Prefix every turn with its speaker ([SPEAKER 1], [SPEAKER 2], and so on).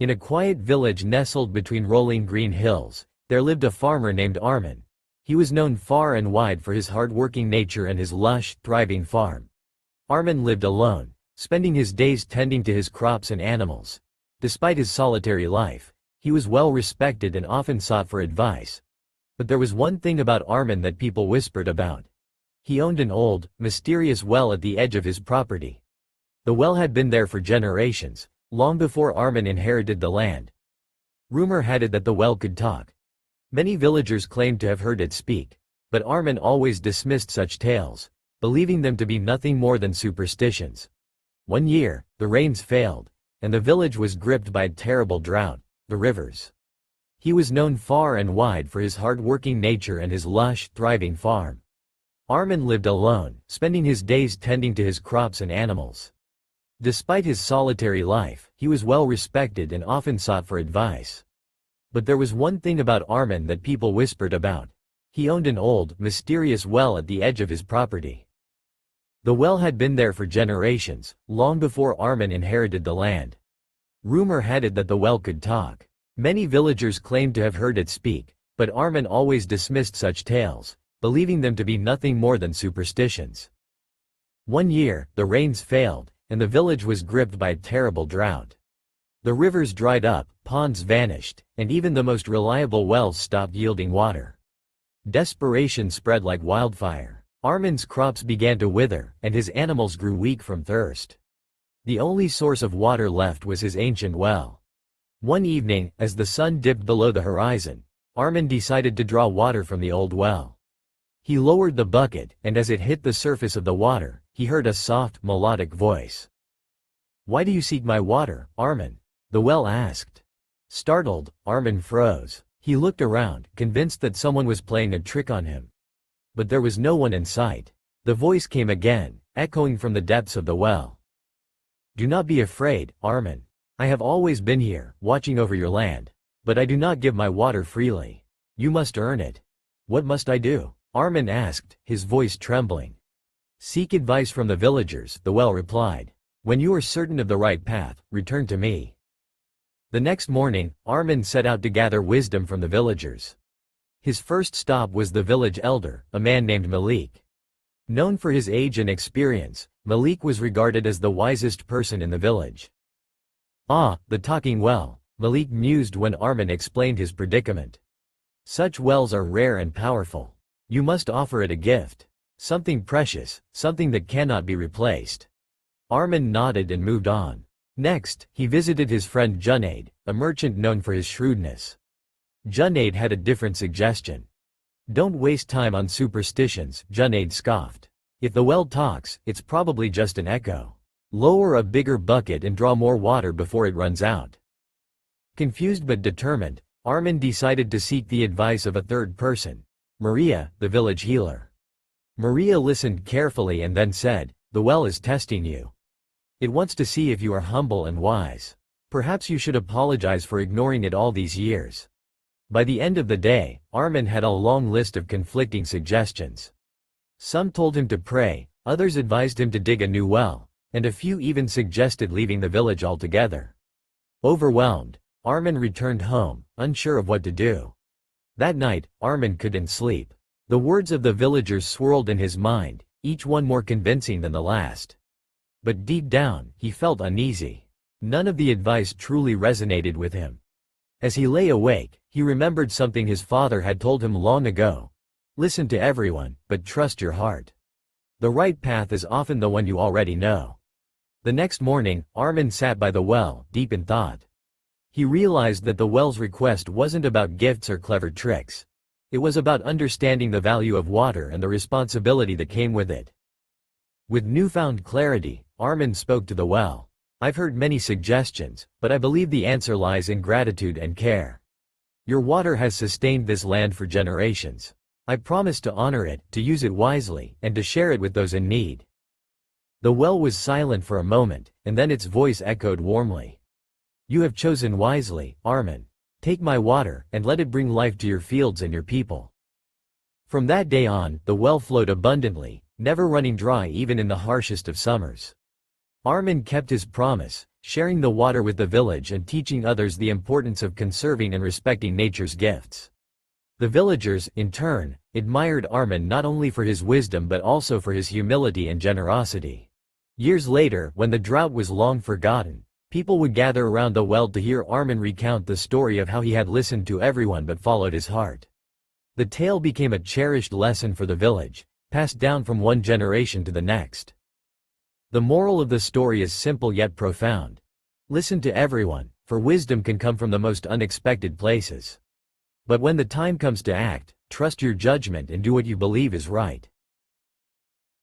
[SPEAKER 1] In a quiet village nestled between rolling green hills, there lived a farmer named Armin. He was known far and wide for his hard-working nature and his lush, thriving farm. Armin lived alone, spending his days tending to his crops and animals. Despite his solitary life, he was well respected and often sought for advice. But there was one thing about Armin that people whispered about. He owned an old, mysterious well at the edge of his property. The well had been there for generations, long before Armin inherited the land. Rumor had it that the well could talk. Many villagers claimed to have heard it speak, but Armin always dismissed such tales, believing them to be nothing more than superstitions. One year, the rains failed, and the village was gripped by a terrible drought, the rivers. He was known far and wide for his hard-working nature and his lush, thriving farm. Armin lived alone, spending his days tending to his crops and animals. Despite his solitary life, he was well respected and often sought for advice. But there was one thing about Armin that people whispered about. He owned an old, mysterious well at the edge of his property. The well had been there for generations, long before Armin inherited the land. Rumor had it that the well could talk. Many villagers claimed to have heard it speak, but Armin always dismissed such tales, believing them to be nothing more than superstitions. One year, the rains failed, and the village was gripped by a terrible drought. The rivers dried up, ponds vanished, and even the most reliable wells stopped yielding water. Desperation spread like wildfire. Armin's crops began to wither, and his animals grew weak from thirst. The only source of water left was his ancient well. One evening, as the sun dipped below the horizon, Armin decided to draw water from the old well. He lowered the bucket, and as it hit the surface of the water, he heard a soft, melodic voice. "Why do you seek my water, Armin?" the well asked. Startled, Armin froze. He looked around, convinced that someone was playing a trick on him. But there was no one in sight. The voice came again, echoing from the depths of the well. "Do not be afraid, Armin. I have always been here, watching over your land. But I do not give my water freely. You must earn it." "What must I do?" Armin asked, his voice trembling. "Seek advice from the villagers," the well replied. "When you are certain of the right path, return to me." The next morning, Armin set out to gather wisdom from the villagers. His first stop was the village elder, a man named Malik. Known for his age and experience, Malik was regarded as the wisest person in the village. "Ah, the talking well," Malik mused when Armin explained his predicament. "Such wells are rare and powerful. You must offer it a gift. Something precious, something that cannot be replaced." Armin nodded and moved on. Next, he visited his friend Junaid, a merchant known for his shrewdness. Junaid had a different suggestion. "Don't waste time on superstitions," Junaid scoffed. "If the well talks, it's probably just an echo. Lower a bigger bucket and draw more water before it runs out." Confused but determined, Armin decided to seek the advice of a third person, Maria, the village healer. Maria listened carefully and then said, "The well is testing you. It wants to see if you are humble and wise. Perhaps you should apologize for ignoring it all these years." By the end of the day, Armin had a long list of conflicting suggestions. Some told him to pray, others advised him to dig a new well, and a few even suggested leaving the village altogether. Overwhelmed, Armin returned home, unsure of what to do. That night, Armin couldn't sleep. The words of the villagers swirled in his mind, each one more convincing than the last. But deep down, he felt uneasy. None of the advice truly resonated with him. As he lay awake, he remembered something his father had told him long ago. "Listen to everyone, but trust your heart. The right path is often the one you already know." The next morning, Armin sat by the well, deep in thought. He realized that the well's request wasn't about gifts or clever tricks. It was about understanding the value of water and the responsibility that came with it. With newfound clarity, Armin spoke to the well. "I've heard many suggestions, but I believe the answer lies in gratitude and care. Your water has sustained this land for generations. I promise to honor it, to use it wisely, and to share it with those in need." The well was silent for a moment, and then its voice echoed warmly. "You have chosen wisely, Armin. Take my water, and let it bring life to your fields and your people." From that day on, the well flowed abundantly, never running dry even in the harshest of summers. Armin kept his promise, sharing the water with the village and teaching others the importance of conserving and respecting nature's gifts. The villagers, in turn, admired Armin not only for his wisdom but also for his humility and generosity. Years later, when the drought was long forgotten, people would gather around the well to hear Armin recount the story of how he had listened to everyone but followed his heart. The tale became a cherished lesson for the village, passed down from one generation to the next. The moral of the story is simple yet profound. Listen to everyone, for wisdom can come from the most unexpected places. But when the time comes to act, trust your judgment and do what you believe is right.